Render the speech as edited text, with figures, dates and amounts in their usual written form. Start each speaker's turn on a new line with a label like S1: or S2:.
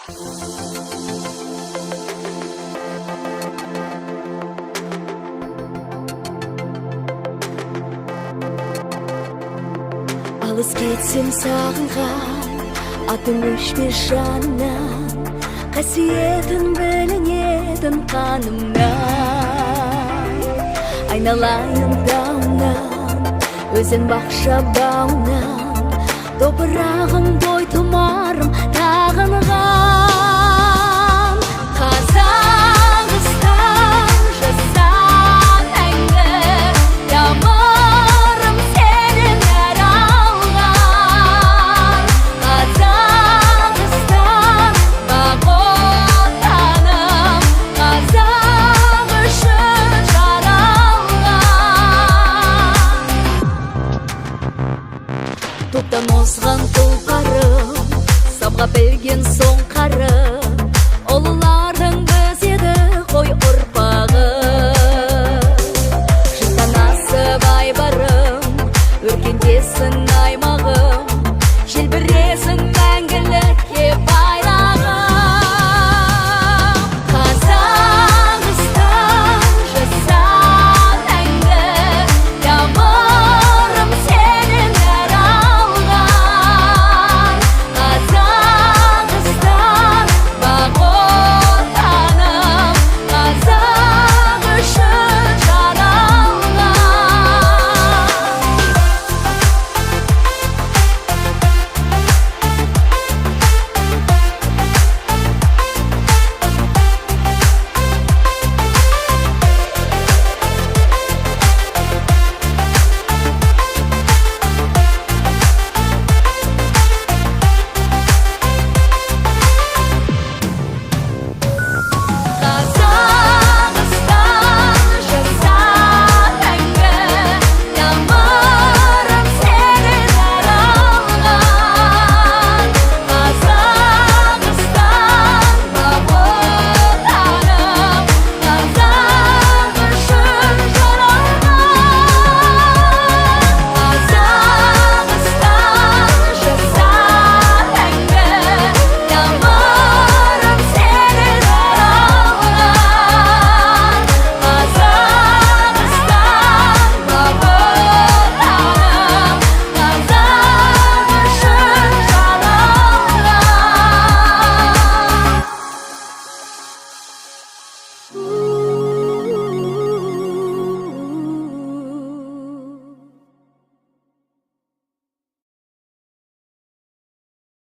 S1: Алыс кетсем сағынған, атың өшпес жанымнан, қасиетін білінетін қанымнан. Айналайын тауынан, өзен бақша бауынан, топырағым той тұмарым тағынған. Қазақстан жасан әңгі, тамырым сенің әр алған. Қазақстан бақ отаным, қазақ үшін жаралған. Топтан озған тұлпарым, самға білген соң қарым, ұлылар